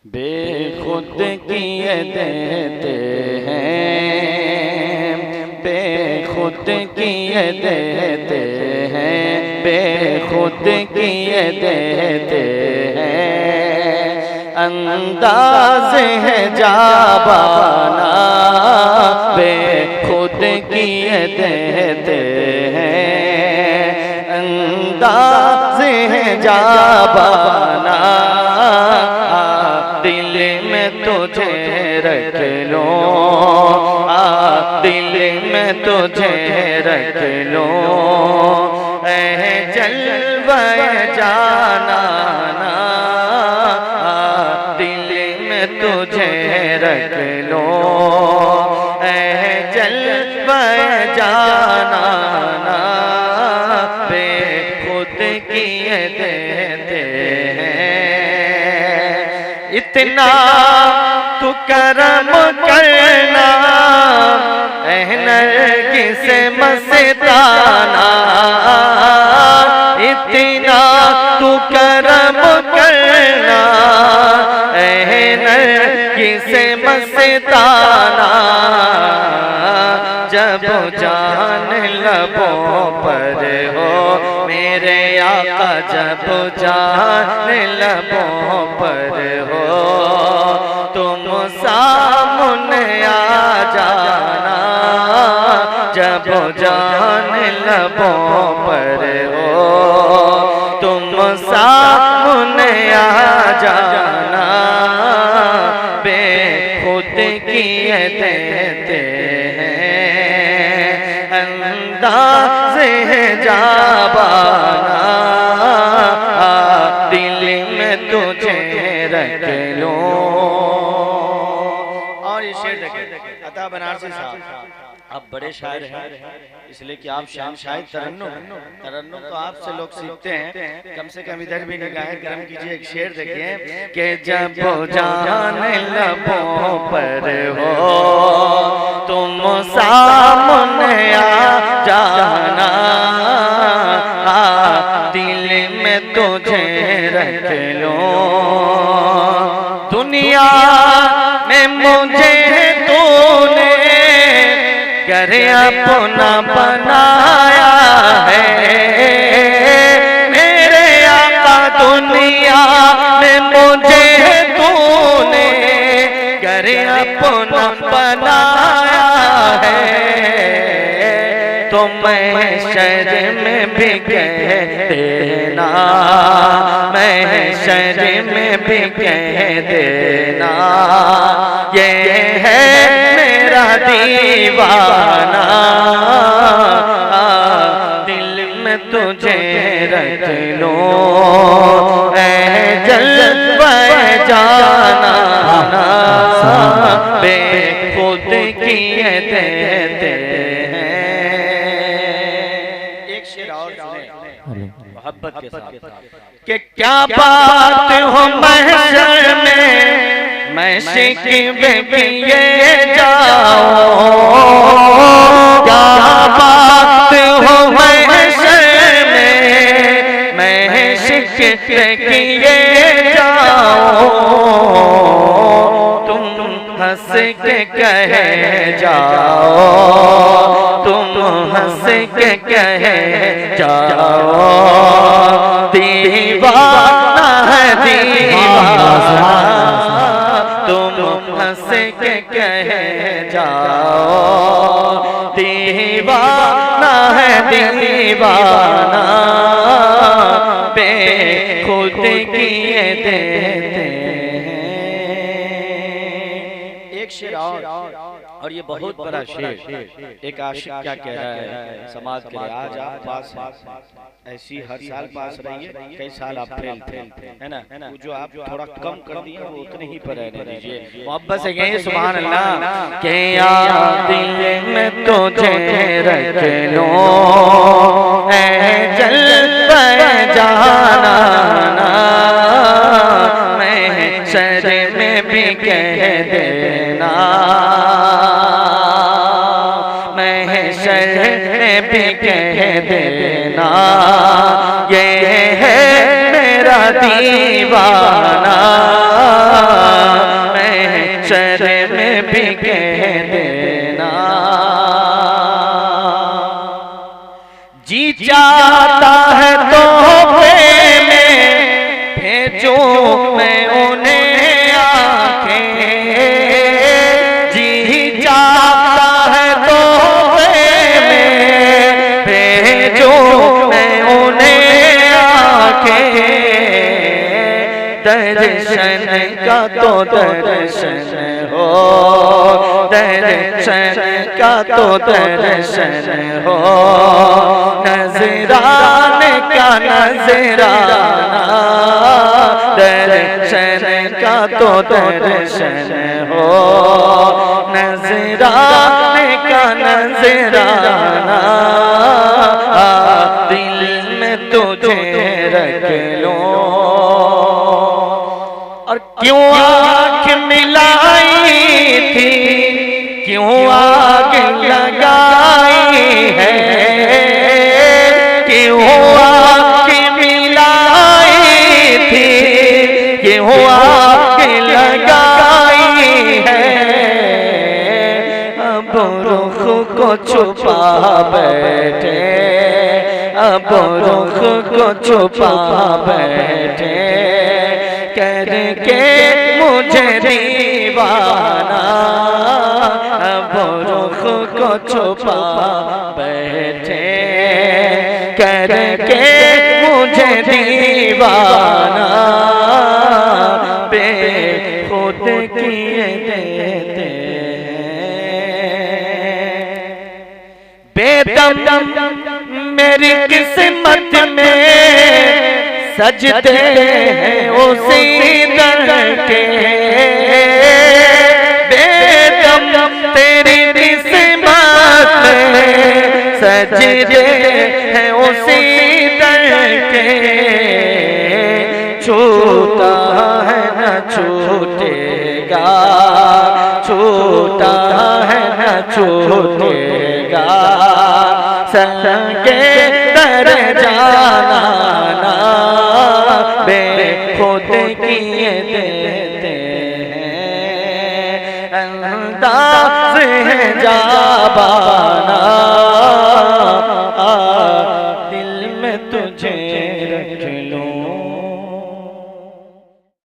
बेखुद किए देते हैं, बेखुद किए देते हैं, बेखुद किए देते हैं। अंदाज़ है जाबाना बेखुद किए देते हैं, अंदाज़ है जाबाना दिल में तुझे रख लो, दिल में तुझे रख लो, जलवा जाना दिल में तुझे रख लो, जलवा जाना बेखुद किए देते हैं। इतना तू करम करना नरगिस मस्ताना, इतना तू करम करना नरगिस मस्ताना, जब जान लबों पर हो मेरे आका, जब जान लबों पर हो तुम सामने आ जाना, जब जान लबों पर हो तुम सामने आ जाना बेखुद किए देते हैं। अंदाज़ है जाबाना दिल में तुझे रख लो। और ये शेर देखें अता बनारसी साहब, आप बड़े शायर हैं इसलिए कि आप शायद तरन्नुम तो आपसे लोग सीखते हैं, कम से कम इधर भी निगाह करम कीजिए। एक शेर देखिए कि जब जान लबों पर हो तुम सामने आ जाना, दिल में तुझे रख लो। दुनिया में मुझे तूने घर अपना बनाया है, मेरे आका दुनिया में मुझे तूने घर अपना बनाया है, तो मैं शर में भी कह देना, मैं शर में भी कह देना, ये है मेरा दीवाना, दिल में तुझे रख लो, जलवा जाना बेखुद किए देते हैं। एक शेर और सुने मोहब्बत के साथ कि क्या बात हो महशर में मैं शिकवे किए जाओ, क्या बात हो महशर में मैं शिकवे किए जाओ, तुम हंस के कह जाओ, तुम हंस के कह जाओ, दीवाना है दीवाना, तुम हंस के कह जाओ, दीवाना है दीवाना बेखुद किए देते हैं। एक शेर और ये बहुत बड़ा शेर, एक आशिक क्या कह रहा है समाज के लिए। आज आप पास ऐसी हर साल पास रहिए, कई साल आप फेल थे, है ना, जो आप थोड़ा कम कर दिए वो उतने ही पर रहने दीजिए। मोहब्बत से कहिए सुभान अल्लाह के यार दिल में तुझे रख लो, जलवा जाना मैं शर में भी कह देना, मैं शर में भी कह देना, ये है मेरा दीवाना दर्शन का तो दर्शन हो, दर्शन का तो दर्शन हो, नजराने का नजराना, दर्शन का तो दर्शन हो, नजराने का नजराना, दिल में तुझे रख लो। और क्यों आँख मिलाई थी, क्यों आग लगाई है, क्यों आँख मिलाई थी, क्यों आग लगाई है, अब रुख को छुपा बैठे, अब रुख को छुपा बैठे, करके मुझे दीवाना, अब रुख को छुपा बैठे, करके मुझे दीवाना, बेखुद किए देते बेदम मेरी किस्मत में सजते हैं उसी दर के, बेदम तेरी किस्मत में सजते हैं उसी दर के, छूटा है न छूटेगा, छूटा है न छूटेगा, संगे दर जाना ना, बेखुद किए देते हैं, अंदाज़ है जाबाना।